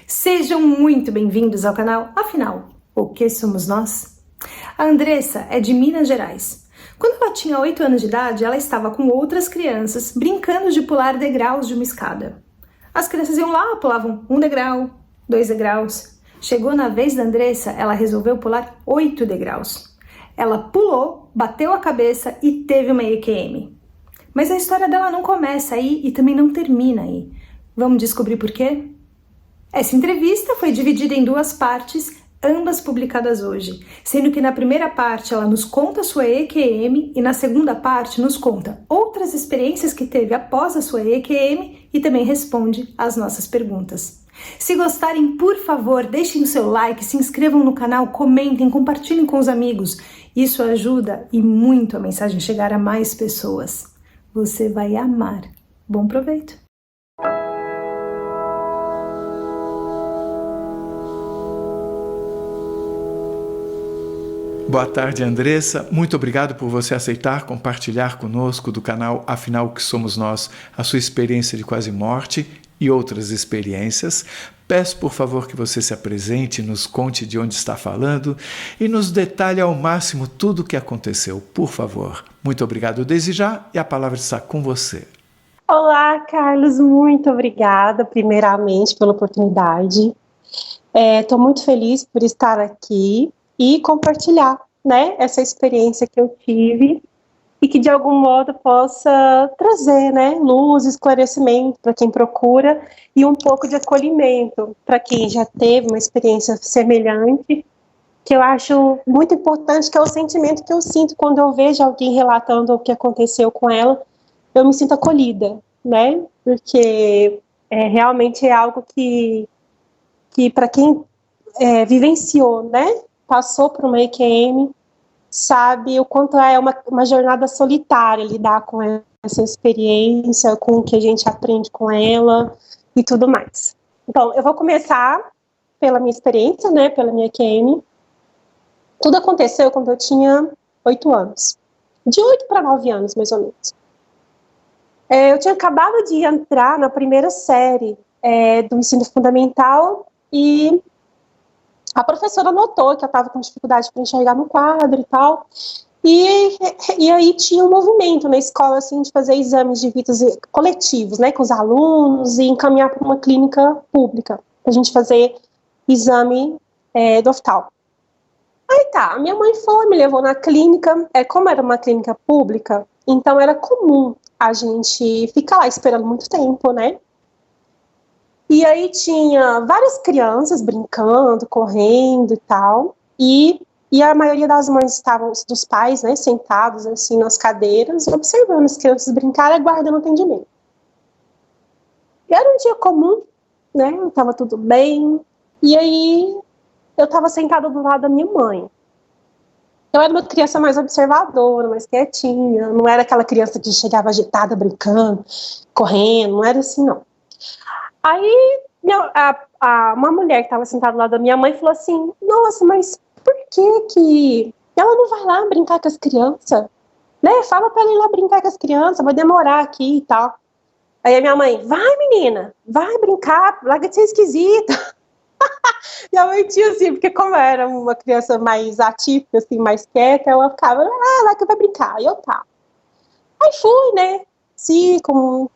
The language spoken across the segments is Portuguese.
Sejam muito bem-vindos ao canal Afinal, o que somos nós? A Andressa é de Minas Gerais. Quando ela tinha 8 anos de idade, ela estava com outras crianças brincando de pular degraus de uma escada. As crianças iam lá, pulavam 1 degrau, 2 degraus. Chegou na vez da Andressa, ela resolveu pular 8 degraus. Ela pulou, bateu a cabeça e teve uma EQM. Mas a história dela não começa aí e também não termina aí. Vamos descobrir por quê? Essa entrevista foi dividida em 2 partes, ambas publicadas hoje, sendo que na primeira parte ela nos conta sua EQM e na segunda parte nos conta outras experiências que teve após a sua EQM e também responde às nossas perguntas. Se gostarem, por favor, deixem o seu like, se inscrevam no canal, comentem, compartilhem com os amigos. Isso ajuda e muito a mensagem chegar a mais pessoas. Você vai amar. Bom proveito! Boa tarde, Andressa. Muito obrigado por você aceitar compartilhar conosco do canal Afinal, o que somos nós, a sua experiência de quase morte e outras experiências. Peço, por favor, que você se apresente, nos conte de onde está falando e nos detalhe ao máximo tudo o que aconteceu, por favor. Muito obrigado desde já e a palavra está com você. Olá, Carlos. Muito obrigada, primeiramente, pela oportunidade. Estou muito feliz por estar aqui e compartilhar, né, essa experiência que eu tive e que de algum modo possa trazer, né, luz, esclarecimento para quem procura e um pouco de acolhimento para quem já teve uma experiência semelhante, que eu acho muito importante, que é o sentimento que eu sinto quando eu vejo alguém relatando o que aconteceu com ela, eu me sinto acolhida, né, porque realmente é algo que para quem vivenciou, né, passou por uma EQM, sabe o quanto é uma jornada solitária lidar com essa experiência, com o que a gente aprende com ela e tudo mais. Então, eu vou começar pela minha experiência, né, pela minha EQM. Tudo aconteceu quando eu tinha 8 anos. De 8 para 9 anos, mais ou menos. Eu tinha acabado de entrar na primeira série do ensino fundamental e a professora notou que eu estava com dificuldade para enxergar no quadro e tal, e aí tinha um movimento na escola, assim, de fazer exames de vistas coletivos, né, com os alunos, e encaminhar para uma clínica pública, para a gente fazer exame do oftalmo. Aí tá, minha mãe foi, me levou na clínica, como era uma clínica pública, então era comum a gente ficar lá esperando muito tempo, né. E aí tinha várias crianças brincando, correndo e tal, e a maioria das mães estavam, dos pais, né, sentados assim nas cadeiras, observando as crianças brincarem e aguardando atendimento. E era um dia comum, né, estava tudo bem, e aí eu estava sentada do lado da minha mãe. Eu era uma criança mais observadora, mais quietinha, não era aquela criança que chegava agitada, brincando, correndo, não era assim não. Aí uma mulher que estava sentada lá da minha mãe falou assim, nossa, mas por que ela não vai lá brincar com as crianças? Né? Fala para ela ir lá brincar com as crianças, vai demorar aqui e tal. Aí a minha mãe, vai menina, vai brincar, larga de ser esquisita. Minha mãe tinha assim, porque como eu era uma criança mais atípica, assim, mais quieta, ela ficava, lá que vai brincar, e eu tá. Aí fui, né, assim, como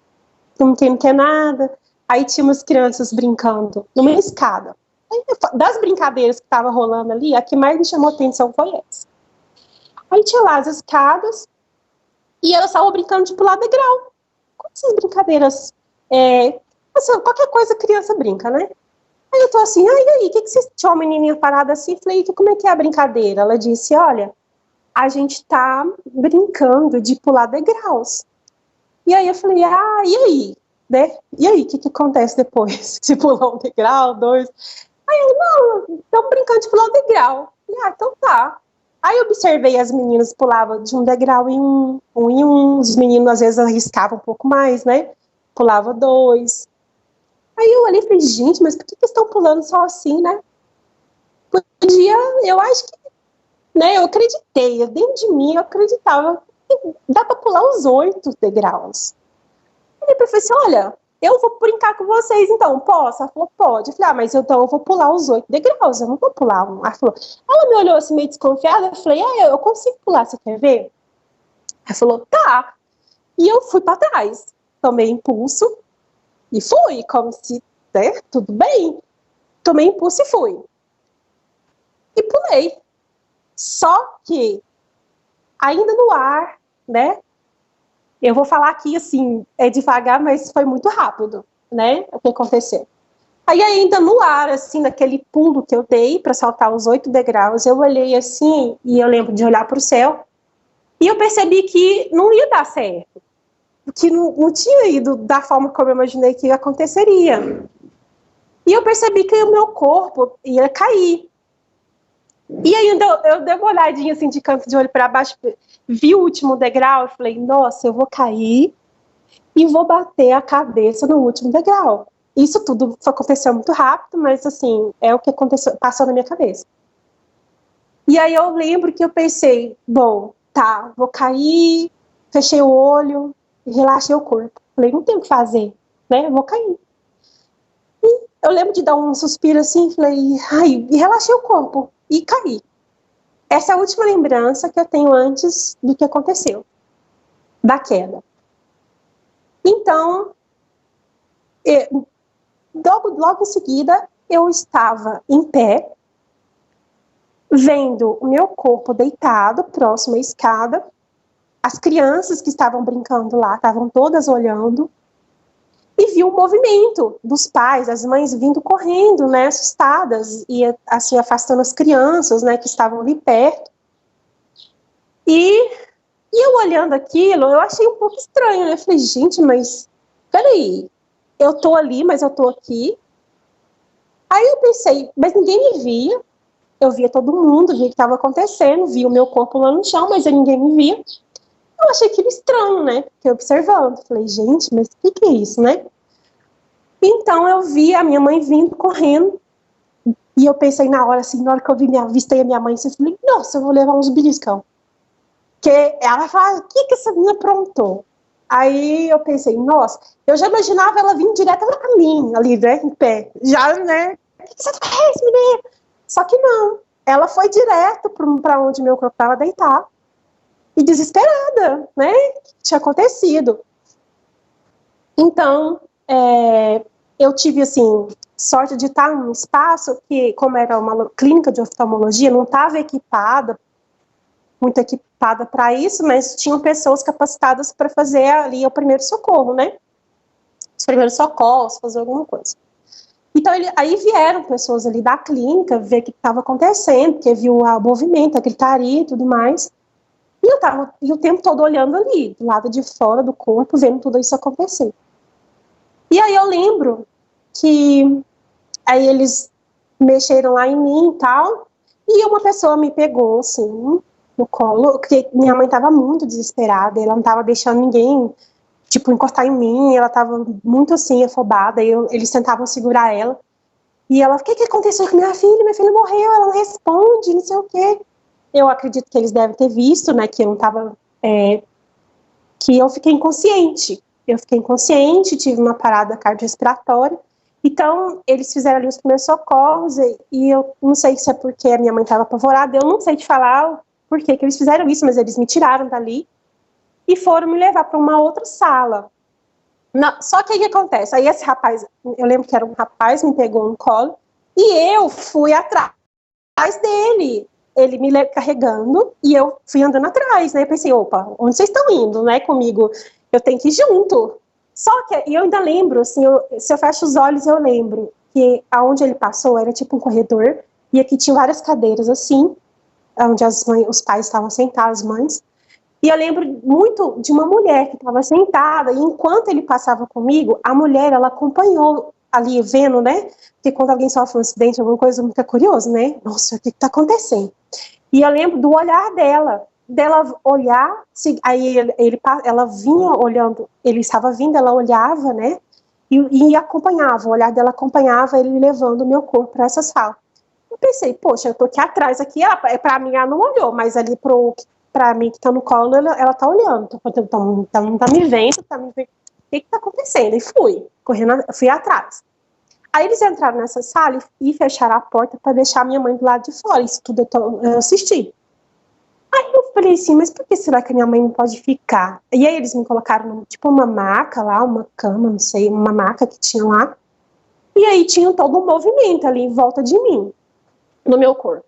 quem não quer nada. Aí tinha umas crianças brincando numa escada. Aí, das brincadeiras que estavam rolando ali, a que mais me chamou a atenção foi essa. Aí tinha lá as escadas e elas estavam brincando de pular degrau. Como essas brincadeiras, qualquer coisa criança brinca, né? Aí eu tô assim, e aí, o que vocês... Tinha uma menininha parada assim, falei, como é que é a brincadeira? Ela disse, olha, a gente tá brincando de pular degraus. E aí eu falei, e aí? Né? E aí, o que acontece depois? Se pular um degrau, 2? Aí eu, não, estamos brincando de pular um degrau. Então tá. Aí eu observei as meninas pulavam de um degrau em um em um. Os meninos às vezes arriscavam um pouco mais, né? Pulava 2. Aí eu olhei e falei, gente, mas por que estão pulando só assim, né? Eu acho que, né, eu acreditei, dentro de mim eu acreditava que dá para pular os 8 degraus. Ele falou assim, olha, eu vou brincar com vocês, então, posso? Ela falou, pode. Eu falei, mas então eu vou pular os 8 degraus, eu não vou pular um. Ela me olhou assim, meio desconfiada, eu falei, eu consigo pular, você quer ver? Ela falou, tá. E eu fui para trás, tomei impulso e fui, como se, né, tudo bem. Tomei impulso e fui. E pulei. Só que, ainda no ar, né, eu vou falar aqui, assim, devagar, mas foi muito rápido, né, o que aconteceu. Aí ainda no ar, assim, naquele pulo que eu dei para saltar os 8 degraus, eu olhei assim, e eu lembro de olhar para o céu, e eu percebi que não ia dar certo, que não tinha ido da forma como eu imaginei que aconteceria. E eu percebi que o meu corpo ia cair. E aí eu dei uma olhadinha assim de canto de olho para baixo, vi o último degrau e falei, nossa, eu vou cair e vou bater a cabeça no último degrau. Isso tudo aconteceu muito rápido, mas assim, é o que aconteceu, passou na minha cabeça. E aí eu lembro que eu pensei, bom, tá, vou cair, fechei o olho, relaxei o corpo. Falei, não tem o que fazer, né, eu vou cair. E eu lembro de dar um suspiro assim, falei, e relaxei o corpo e caí. Essa é a última lembrança que eu tenho antes do que aconteceu, da queda. Então, logo em seguida, eu estava em pé, vendo o meu corpo deitado, próximo à escada. As crianças que estavam brincando lá, estavam todas olhando. E vi o movimento dos pais, as mães vindo correndo, né, assustadas, e assim, afastando as crianças, né, que estavam ali perto. E eu olhando aquilo, eu achei um pouco estranho, né? Eu falei, gente, mas peraí, eu tô ali, mas eu tô aqui. Aí eu pensei, mas ninguém me via. Eu via todo mundo, via o que estava acontecendo, via o meu corpo lá no chão, mas ninguém me via. Eu achei aquilo estranho, né? Fiquei observando. Falei, gente, mas o que é isso, né? Então eu vi a minha mãe vindo correndo. E eu pensei na hora, assim, na hora que eu avistei a minha mãe, eu falei, nossa, eu vou levar uns beliscão. Porque ela fala, o que essa menina aprontou? Aí eu pensei, nossa, eu já imaginava ela vindo direto pra mim, ali, né, em pé. Já, né, o que você faz, menina? Só que não, ela foi direto pra onde meu corpo estava deitado. E desesperada, né, o que tinha acontecido. Então, eu tive, assim, sorte de estar num espaço que, como era uma clínica de oftalmologia, não estava muito equipada para isso, mas tinham pessoas capacitadas para fazer ali o primeiro socorro, né? Os primeiros socorros, fazer alguma coisa. Então, aí vieram pessoas ali da clínica ver o que estava acontecendo, porque viu o movimento, a gritaria e tudo mais. E eu estava o tempo todo olhando ali, do lado de fora do corpo, vendo tudo isso acontecer. E aí eu lembro que aí eles mexeram lá em mim e tal, e uma pessoa me pegou, assim, no colo, porque minha mãe estava muito desesperada, ela não estava deixando ninguém, tipo, encostar em mim, ela estava muito, assim, afobada, e eles tentavam segurar ela, e ela, o que aconteceu com minha filha? Minha filha morreu, ela não responde, não sei o quê. Eu acredito que eles devem ter visto, né, que eu não estava, que eu fiquei inconsciente. Eu fiquei inconsciente, tive uma parada cardiorrespiratória. Então, eles fizeram ali os primeiros socorros, e eu não sei se é porque a minha mãe estava apavorada, eu não sei te falar por que eles fizeram isso, mas eles me tiraram dali e foram me levar para uma outra sala. Só que aí o que acontece? Aí esse rapaz, eu lembro que era um rapaz, me pegou no colo, e eu fui atrás dele. Ele me carregando, e eu fui andando atrás, né? Eu pensei, opa, onde vocês estão indo, né, comigo? Eu tenho que ir junto. Só que eu ainda lembro, assim, se eu fecho os olhos, eu lembro que aonde ele passou era tipo um corredor, e aqui tinha várias cadeiras, assim, onde os pais estavam sentados, as mães. E eu lembro muito de uma mulher que estava sentada, e enquanto ele passava comigo, a mulher, ela acompanhou ali, vendo, né? Porque quando alguém sofre um acidente, alguma coisa, muito curioso, né? Nossa, o que está acontecendo? E eu lembro do olhar dela olhar, aí ela vinha olhando, ele estava vindo, ela olhava, né? E acompanhava, o olhar dela acompanhava ele levando o meu corpo para essa sala. Eu pensei, poxa, eu tô aqui atrás, aqui, para mim ela não olhou, mas ali para mim que tá no colo, ela tá olhando, então não tá me vendo, que tá acontecendo? E fui, fui atrás. Aí eles entraram nessa sala e fecharam a porta para deixar minha mãe do lado de fora. Isso tudo eu assisti. Aí eu falei assim, mas por que será que a minha mãe não pode ficar? E aí eles me colocaram, tipo, uma maca lá, uma cama, não sei, uma maca que tinha lá. E aí tinha todo um movimento ali em volta de mim, no meu corpo.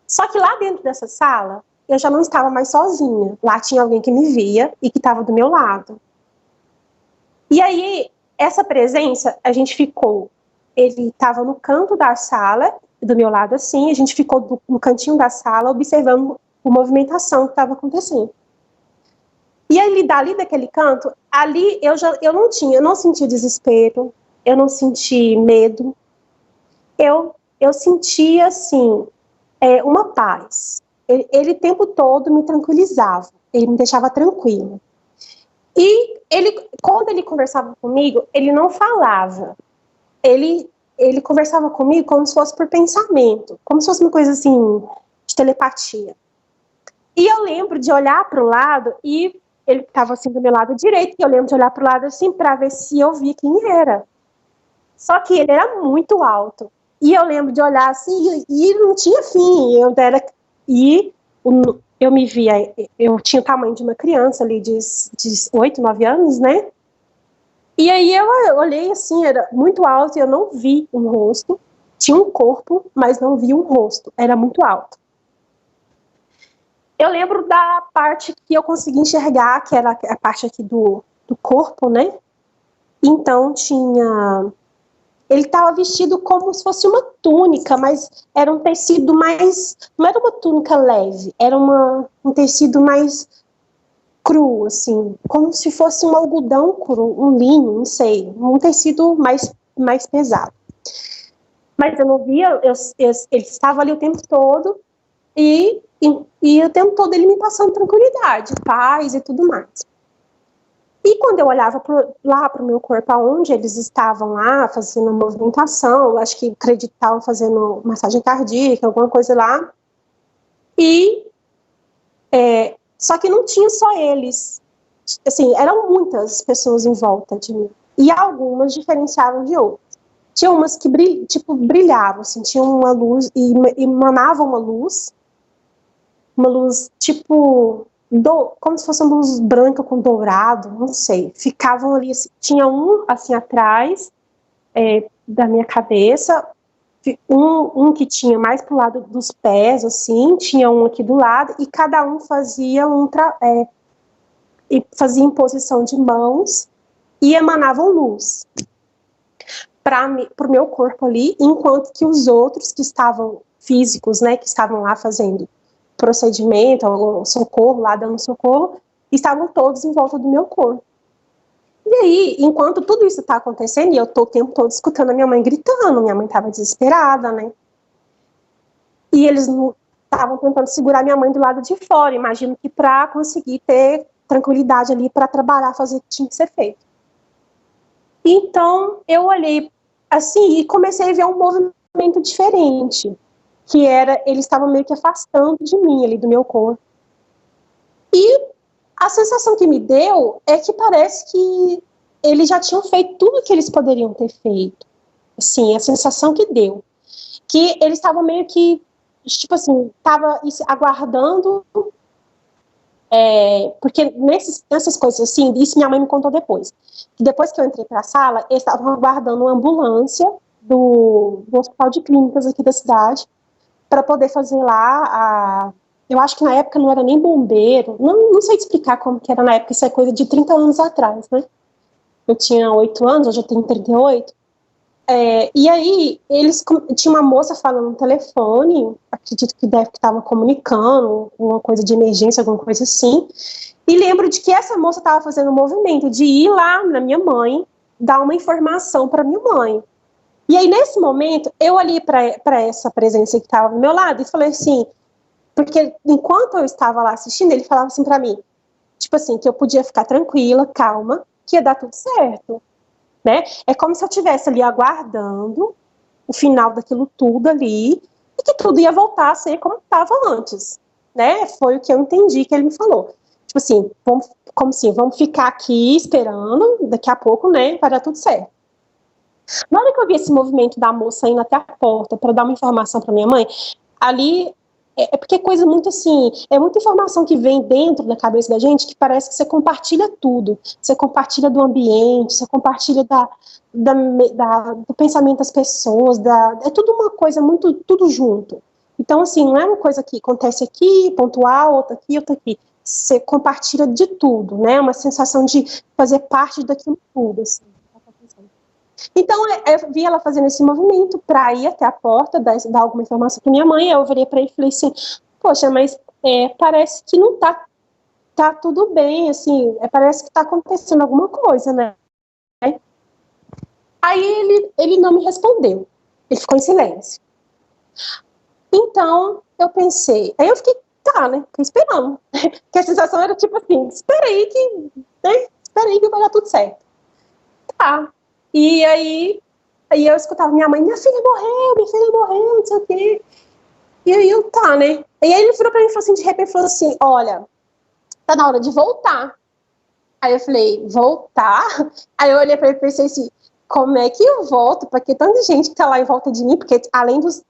Só que lá dentro dessa sala, eu já não estava mais sozinha. Lá tinha alguém que me via e que estava do meu lado. E aí, essa presença, a gente ficou... Ele estava no canto da sala, do meu lado assim, a gente ficou no cantinho da sala, observando a movimentação que estava acontecendo. E aí, dali daquele canto, ali eu não sentia desespero, eu não senti medo, eu sentia, assim, uma paz. Ele o tempo todo me tranquilizava, ele me deixava tranquilo. E quando ele conversava comigo, ele não falava. Ele conversava comigo como se fosse por pensamento, como se fosse uma coisa assim, de telepatia. E eu lembro de olhar para o lado, e ele estava assim do meu lado direito, e eu lembro de olhar para o lado assim, para ver se eu via quem era. Só que ele era muito alto. E eu lembro de olhar assim, e não tinha fim. Eu me via, eu tinha o tamanho de uma criança ali de 8, 9 anos, né? E aí eu olhei assim, era muito alto e eu não vi um rosto. Tinha um corpo, mas não vi um rosto. Era muito alto. Eu lembro da parte que eu consegui enxergar, que era a parte aqui do corpo, né? Então ele estava vestido como se fosse uma túnica, mas era um tecido mais... Não era uma túnica leve, era um tecido mais cru, assim, como se fosse um algodão cru, um linho, não sei, um tecido mais pesado. Mas eu não via, ele estava ali o tempo todo, e o tempo todo ele me passando tranquilidade, paz e tudo mais. E quando eu olhava lá para o meu corpo, aonde eles estavam lá, fazendo movimentação, acho que acreditavam fazendo massagem cardíaca, alguma coisa lá, só que não tinha só eles, assim, eram muitas pessoas em volta de mim, e algumas diferenciavam de outras. Tinha umas que brilhavam, assim, tinha uma luz, e emanavam uma luz tipo, como se fosse uma luz branca com dourado, não sei, ficavam ali, assim, tinha um assim atrás da minha cabeça, um que tinha mais pro lado dos pés, assim, tinha um aqui do lado, e cada um fazia fazia imposição de mãos e emanavam luz para o meu corpo ali, enquanto que os outros que estavam físicos, né, que estavam lá fazendo procedimento, o socorro, lá dando socorro, estavam todos em volta do meu corpo. E aí, enquanto tudo isso está acontecendo, e eu tô o tempo todo escutando a minha mãe gritando, minha mãe estava desesperada, né? E eles estavam tentando segurar minha mãe do lado de fora, imagino que para conseguir ter tranquilidade ali para trabalhar, fazer o que tinha que ser feito. Então, eu olhei assim e comecei a ver um movimento diferente, que era, eles estavam meio que afastando de mim ali, do meu corpo. E a sensação que me deu é que parece que eles já tinham feito tudo o que eles poderiam ter feito. Assim, a sensação que deu. Que eles estavam meio que, tipo assim, estavam aguardando, porque nessas coisas assim, isso minha mãe me contou depois. Que depois que eu entrei para a sala, eles estavam aguardando uma ambulância do Hospital de Clínicas aqui da cidade, para poder fazer lá eu acho que na época não era nem bombeiro, não sei te explicar como que era na época, isso é coisa de 30 anos atrás, né? Eu tinha 8 anos, hoje eu tenho 38. E aí, tinha uma moça falando no telefone, acredito que deve que estava comunicando, uma coisa de emergência, alguma coisa assim, e lembro de que essa moça estava fazendo um movimento de ir lá na minha mãe, dar uma informação para minha mãe. E aí, nesse momento, eu olhei para essa presença que estava do meu lado e falei assim, porque enquanto eu estava lá assistindo, ele falava assim para mim, tipo assim, que eu podia ficar tranquila, calma, que ia dar tudo certo, né? É como se eu estivesse ali aguardando o final daquilo tudo ali e que tudo ia voltar a ser como estava antes, né? Foi o que eu entendi que ele me falou. tipo assim, vamos ficar aqui esperando, daqui a pouco, né, vai dar tudo certo. Na hora que eu vi esse movimento da moça indo até a porta para dar uma informação para minha mãe, ali porque é coisa muito assim, é muita informação que vem dentro da cabeça da gente que parece que você compartilha tudo. Você compartilha do ambiente, você compartilha do pensamento das pessoas, é tudo uma coisa muito, tudo junto. Então, assim, não é uma coisa que acontece aqui, pontual, outra aqui, outra aqui. Você compartilha de tudo, né? Uma sensação de fazer parte daquilo tudo, assim. Então, eu vi ela fazendo esse movimento para ir até a porta, dar alguma informação para minha mãe. Eu virei para ele e falei assim: poxa, mas parece que não tá tudo bem, assim, parece que está acontecendo alguma coisa, né? Aí ele não me respondeu, ele ficou em silêncio. Então, eu pensei, aí eu fiquei, né? Fiquei esperando. Porque a sensação era tipo assim: espera aí que vai dar tudo certo. Tá. E aí eu escutava minha mãe: minha filha morreu, não sei o quê. E aí né? E aí ele virou pra mim e falou assim, de repente, falou assim: olha, tá na hora de voltar. Aí eu falei: voltar? Aí eu olhei pra ele e pensei assim: como é que eu volto? Porque tanta gente que tá lá em volta de mim, porque além dos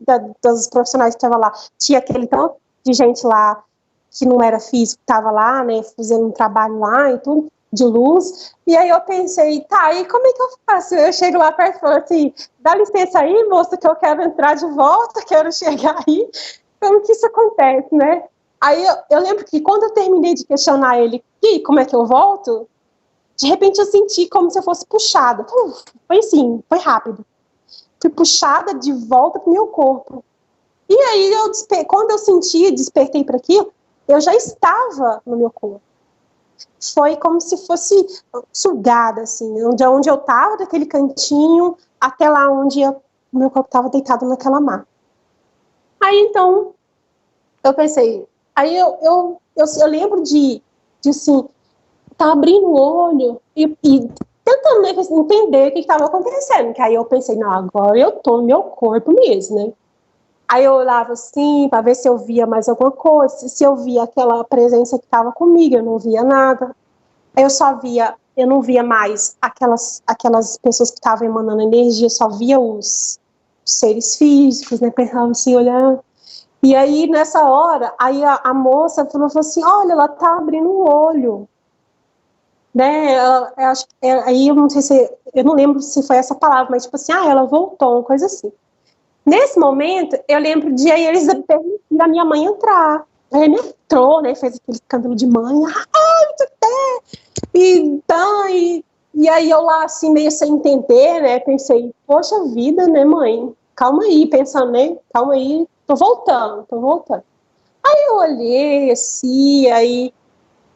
profissionais que estavam lá, tinha aquele tanto de gente lá que não era físico, que tava lá, né, fazendo um trabalho lá e tudo, de luz. E aí eu pensei: tá, e como é que eu faço? Eu chego lá perto e falo assim: dá licença aí, moça, que eu quero entrar de volta, quero chegar aí. Como que isso acontece, né? Aí eu lembro que quando eu terminei de questionar ele, e como é que eu volto? De repente eu senti como se eu fosse puxada. Foi assim, foi rápido. Fui puxada de volta pro meu corpo. E aí, quando eu despertei para aquilo, eu já estava no meu corpo. Foi como se fosse sugada, assim, onde eu estava, daquele cantinho, até lá onde o meu corpo estava deitado naquela maca. Aí, então, eu pensei, aí eu lembro de assim, tá abrindo o olho e tentando, né, entender o que estava acontecendo, que aí eu pensei: não, agora eu tô no meu corpo mesmo, né? Aí eu olhava assim, para ver se eu via mais alguma coisa, se eu via aquela presença que estava comigo, eu não via nada. Aí eu não via mais aquelas pessoas que estavam emanando energia, só via os seres físicos, né, pensava assim, olhando. E aí, nessa hora, aí a moça falou assim: olha, ela tá abrindo o olho. Né, aí eu não sei eu não lembro se foi essa palavra, mas tipo assim, ela voltou, uma coisa assim. Nesse momento, eu lembro de aí eles permitiram a minha mãe entrar. Aí ele entrou, né, fez aquele escândalo de mãe, e aí eu lá, assim, meio sem entender, né, pensei: poxa vida, né, mãe, calma aí, pensando, né, calma aí, tô voltando. Aí eu olhei, assim,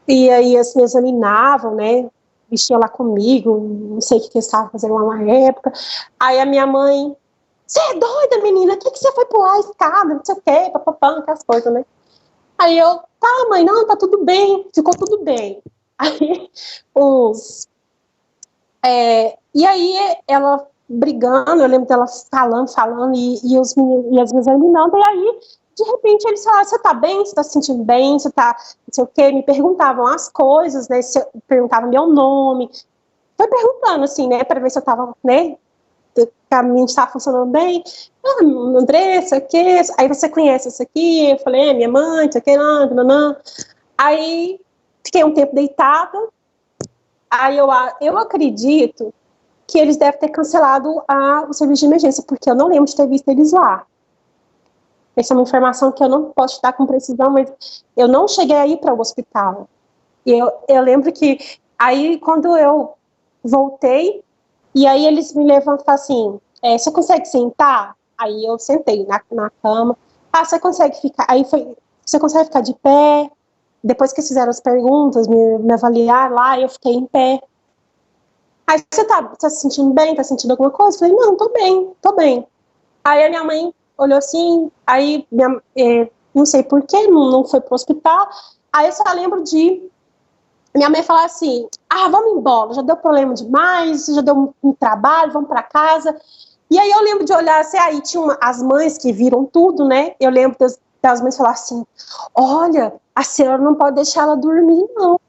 e aí assim, examinavam, né, mexiam lá comigo, não sei o que eles estavam fazendo lá na época. Aí a minha mãe: você é doida, menina? O que você foi pular a escada? Não sei o quê, papapá, aquelas coisas, né? Aí eu: tá, mãe, não, tá tudo bem, ficou tudo bem. Aí e aí ela brigando, eu lembro dela falando, e as minhas examinando, e aí, de repente, eles falaram: você tá bem? Você tá se sentindo bem? Você tá, não sei o quê? Me perguntavam as coisas, né? Perguntavam meu nome. Foi perguntando, assim, né? Pra ver se eu tava, né? A mente estava funcionando bem. Andressa, o que? Aí você conhece isso aqui? Eu falei: minha mãe, isso aqui, não. Aí fiquei um tempo deitada. Aí eu acredito que eles devem ter cancelado o serviço de emergência, porque eu não lembro de ter visto eles lá. Essa é uma informação que eu não posso te dar com precisão, mas eu não cheguei a ir para o hospital. Eu lembro que aí, quando eu voltei, e aí eles me levantam e falam assim: você consegue sentar? Aí eu sentei na cama. Você consegue ficar? Você consegue ficar de pé? Depois que eles fizeram as perguntas, me avaliaram lá, eu fiquei em pé. Aí, você tá se sentindo bem? Tá sentindo alguma coisa? Eu falei: não, tô bem. Aí a minha mãe olhou assim, aí não sei porquê, não foi pro hospital. Aí eu só lembro de minha mãe falar assim: vamos embora, já deu problema demais, já deu um trabalho, vamos para casa. E aí eu lembro de olhar assim, aí tinha as mães que viram tudo, né? Eu lembro das mães falar assim: olha, a senhora não pode deixar ela dormir, não.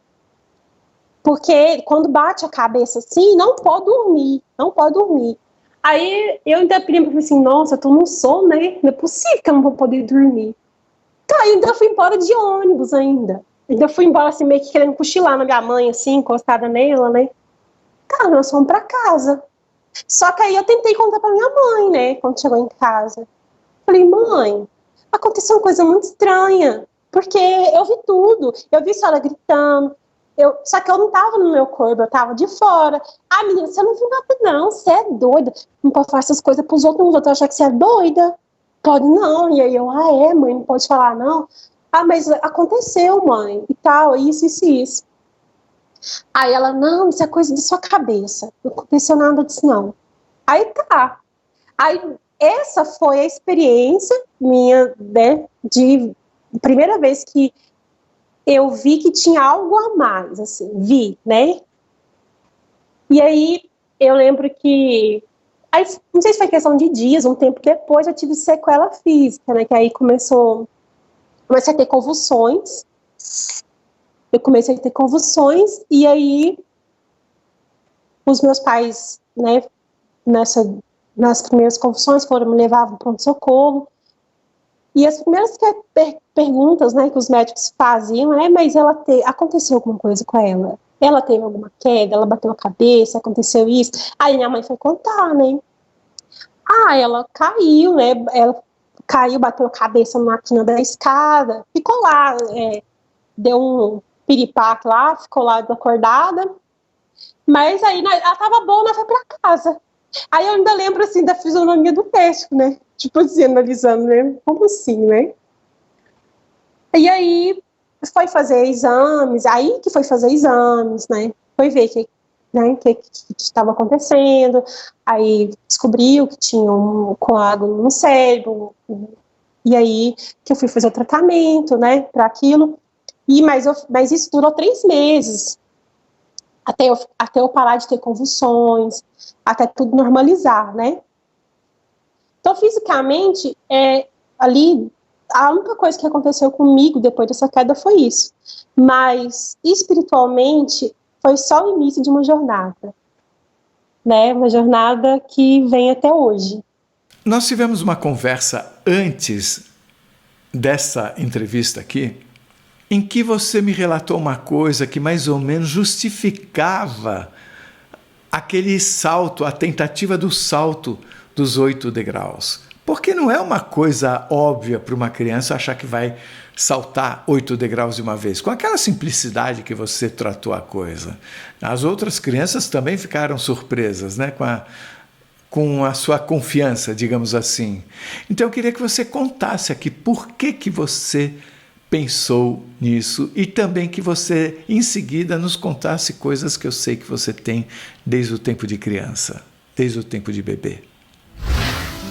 Porque quando bate a cabeça assim, não pode dormir, não pode dormir. Aí eu ainda falei assim, nossa, eu tô num sono, né? Não é possível que eu não vou poder dormir. Então, ainda fui embora de ônibus ainda. Ainda fui embora assim, meio que querendo cochilar na minha mãe, assim, encostada nela, né? Cara, nós fomos pra casa. Só que aí eu tentei contar pra minha mãe, né? Quando chegou em casa. Falei, mãe, aconteceu uma coisa muito estranha. Porque eu vi tudo. Eu vi só ela gritando. Só que eu não tava no meu corpo, eu tava de fora. Ah, menina, você não viu nada não, você é doida. Não pode fazer essas coisas pros outros, os outros acham que você é doida. Pode não. E aí eu, mãe, não pode falar não. Ah, mas aconteceu, mãe, e tal, isso. Aí ela, não, isso é coisa da sua cabeça. Não aconteceu nada disso, não. Aí tá. Aí essa foi a experiência minha, né, de primeira vez que eu vi que tinha algo a mais, assim, vi, né? E aí, eu lembro que, aí, não sei se foi questão de dias, um tempo depois, eu tive sequela física, né? Que aí comecei a ter convulsões. Eu comecei a ter convulsões, e aí, os meus pais, né, nas primeiras convulsões, foram me levar para o pronto-socorro. E as primeiras perguntas, né, que os médicos faziam mas aconteceu alguma coisa com ela? Ela teve alguma queda? Ela bateu a cabeça? Aconteceu isso? Aí minha mãe foi contar, né? Ela caiu, né? Ela caiu, bateu a cabeça na quina da escada, ficou lá, deu um piripaque lá, ficou lá acordada. Mas aí ela tava boa, mas foi pra casa. Aí eu ainda lembro, assim, da fisionomia do médico, né? Tipo assim, analisando, né? Como assim, né? E aí foi fazer exames, né? Foi ver que estava acontecendo. Aí descobriu que tinha um coágulo no cérebro. E aí que eu fui fazer o tratamento, né? Para aquilo. Mas isso durou 3 meses. Até eu parar de ter convulsões, até tudo normalizar, né? Então, fisicamente, ali, a única coisa que aconteceu comigo depois dessa queda foi isso. Mas, espiritualmente, foi só o início de uma jornada, né? Uma jornada que vem até hoje. Nós tivemos uma conversa antes dessa entrevista aqui, em que você me relatou uma coisa que mais ou menos justificava aquele salto, a tentativa do salto dos 8 degraus. Porque não é uma coisa óbvia para uma criança achar que vai saltar 8 degraus de uma vez, com aquela simplicidade que você tratou a coisa. As outras crianças também ficaram surpresas, né, com a sua confiança, digamos assim. Então eu queria que você contasse aqui por que você pensou nisso e também que você, em seguida, nos contasse coisas que eu sei que você tem desde o tempo de criança, desde o tempo de bebê.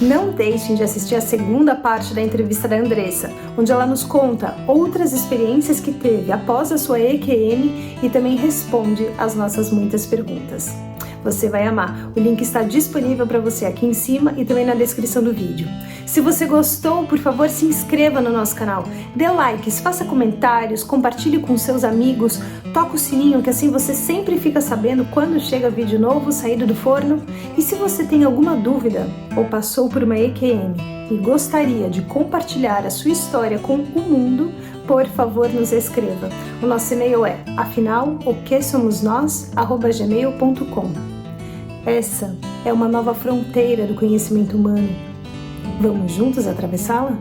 Não deixem de assistir a segunda parte da entrevista da Andressa, onde ela nos conta outras experiências que teve após a sua EQM e também responde às nossas muitas perguntas. Você vai amar. O link está disponível para você aqui em cima e também na descrição do vídeo. Se você gostou, por favor, se inscreva no nosso canal. Dê likes, faça comentários, compartilhe com seus amigos, toca o sininho que assim você sempre fica sabendo quando chega vídeo novo saído do forno. E se você tem alguma dúvida ou passou por uma EQM e gostaria de compartilhar a sua história com o mundo, por favor, nos escreva. O nosso e-mail é afinal.oquesomosnós@gmail.com. Essa é uma nova fronteira do conhecimento humano. Vamos juntos atravessá-la?